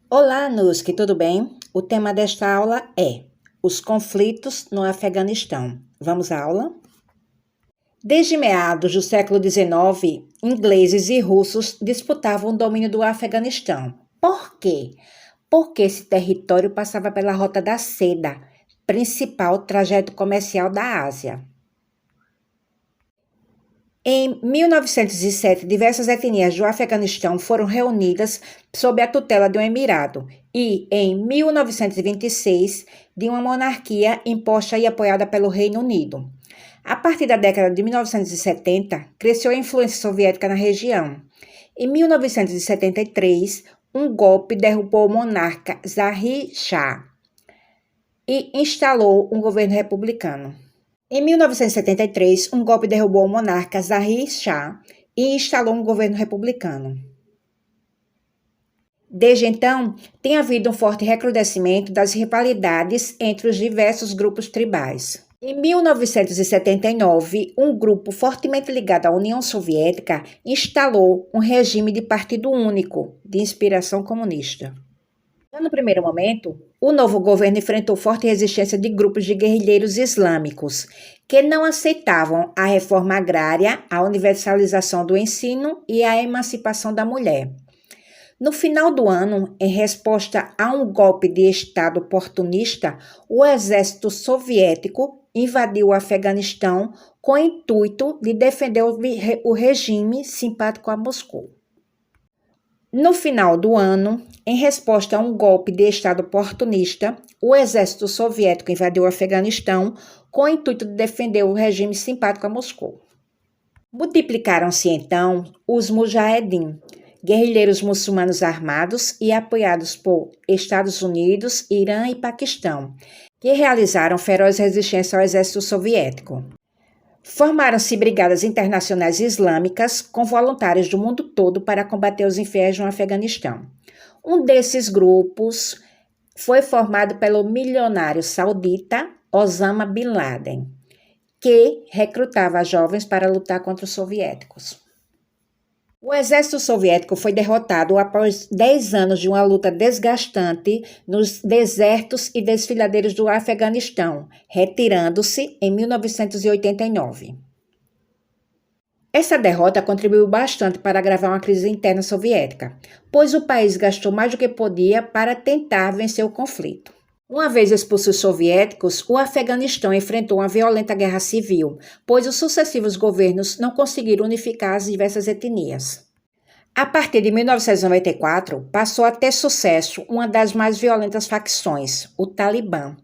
Olá, Nuski, tudo bem? O tema desta aula é os conflitos no Afeganistão. Vamos à aula? Desde meados do século XIX, ingleses e russos disputavam o domínio do Afeganistão. Por quê? Porque esse território passava pela Rota da Seda, principal trajeto comercial da Ásia. Em 1907, diversas etnias do Afeganistão foram reunidas sob a tutela de um emirado e, em 1926, de uma monarquia imposta e apoiada pelo Reino Unido. A partir da década de 1970, cresceu a influência soviética na região. Em 1973, um golpe derrubou o monarca Zahir Shah e instalou um governo republicano. Em 1973, um golpe derrubou o monarca Zahir Shah e instalou um governo republicano. Desde então, tem havido um forte recrudescimento das rivalidades entre os diversos grupos tribais. Em 1979, um grupo fortemente ligado à União Soviética instalou um regime de partido único, de inspiração comunista. No primeiro momento, o novo governo enfrentou forte resistência de grupos de guerrilheiros islâmicos, que não aceitavam a reforma agrária, a universalização do ensino e a emancipação da mulher. No final do ano, em resposta a um golpe de Estado oportunista, o exército soviético invadiu o Afeganistão com o intuito de defender o regime simpático a Moscou. No final do ano, em resposta a um golpe de Estado oportunista, o exército soviético invadiu o Afeganistão com o intuito de defender o regime simpático a Moscou. Multiplicaram-se então os mujahedin, guerrilheiros muçulmanos armados e apoiados por Estados Unidos, Irã e Paquistão, que realizaram feroz resistência ao exército soviético. Formaram-se brigadas internacionais islâmicas com voluntários do mundo todo para combater os infiéis no Afeganistão. Um desses grupos foi formado pelo milionário saudita Osama Bin Laden, que recrutava jovens para lutar contra os soviéticos. O exército soviético foi derrotado após 10 anos de uma luta desgastante nos desertos e desfiladeiros do Afeganistão, retirando-se em 1989. Essa derrota contribuiu bastante para agravar uma crise interna soviética, pois o país gastou mais do que podia para tentar vencer o conflito. Uma vez expulsos os soviéticos, o Afeganistão enfrentou uma violenta guerra civil, pois os sucessivos governos não conseguiram unificar as diversas etnias. A partir de 1994, passou a ter sucesso uma das mais violentas facções, o Talibã,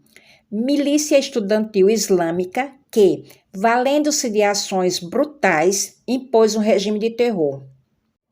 milícia estudantil islâmica que, valendo-se de ações brutais, impôs um regime de terror.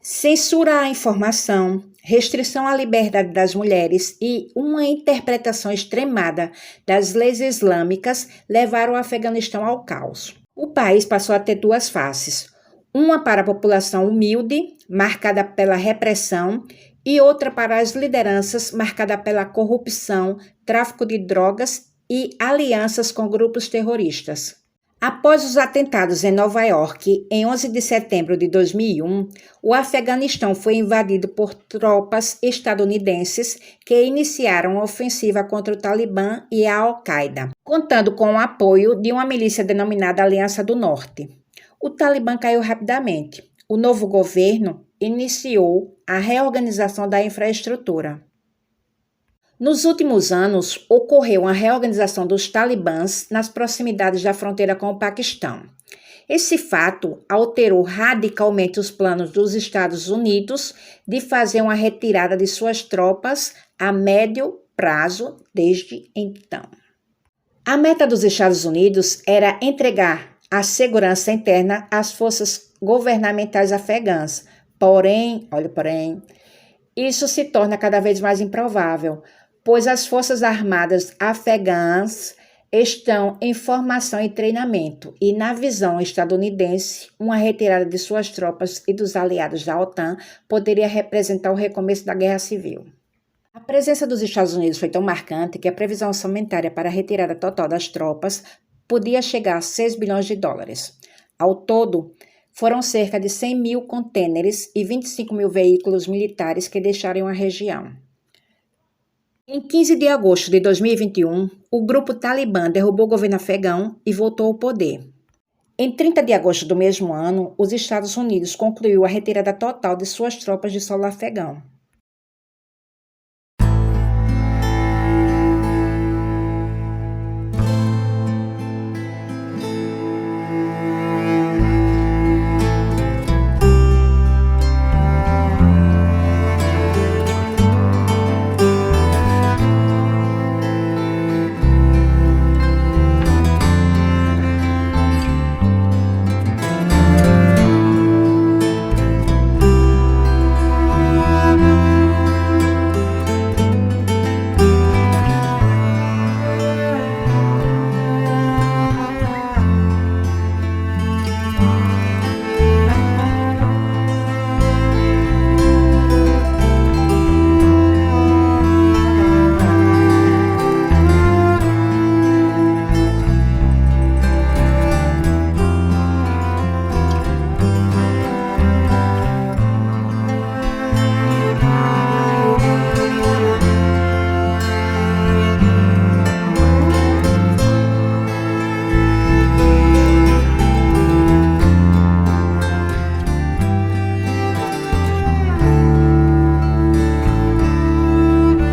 Censura à informação, restrição à liberdade das mulheres e uma interpretação extremada das leis islâmicas levaram o Afeganistão ao caos. O país passou a ter duas faces, uma para a população humilde, marcada pela repressão, e outra para as lideranças, marcada pela corrupção, tráfico de drogas e alianças com grupos terroristas. Após os atentados em Nova York, em 11 de setembro de 2001, o Afeganistão foi invadido por tropas estadunidenses que iniciaram uma ofensiva contra o Talibã e a Al-Qaeda, contando com o apoio de uma milícia denominada Aliança do Norte. O Talibã caiu rapidamente. O novo governo iniciou a reorganização da infraestrutura. Nos últimos anos, ocorreu uma reorganização dos talibãs nas proximidades da fronteira com o Paquistão. Esse fato alterou radicalmente os planos dos Estados Unidos de fazer uma retirada de suas tropas a médio prazo desde então. A meta dos Estados Unidos era entregar a segurança interna às forças governamentais afegãs. Porém, isso se torna cada vez mais improvável, pois as Forças Armadas afegãs estão em formação e treinamento, e na visão estadunidense, uma retirada de suas tropas e dos aliados da OTAN poderia representar o recomeço da guerra civil. A presença dos Estados Unidos foi tão marcante que a previsão orçamentária para a retirada total das tropas podia chegar a 6 bilhões de dólares. Ao todo, foram cerca de 100 mil contêineres e 25 mil veículos militares que deixaram a região. Em 15 de agosto de 2021, o grupo Talibã derrubou o governo afegão e voltou ao poder. Em 30 de agosto do mesmo ano, os Estados Unidos concluiu a retirada total de suas tropas de solo afegão.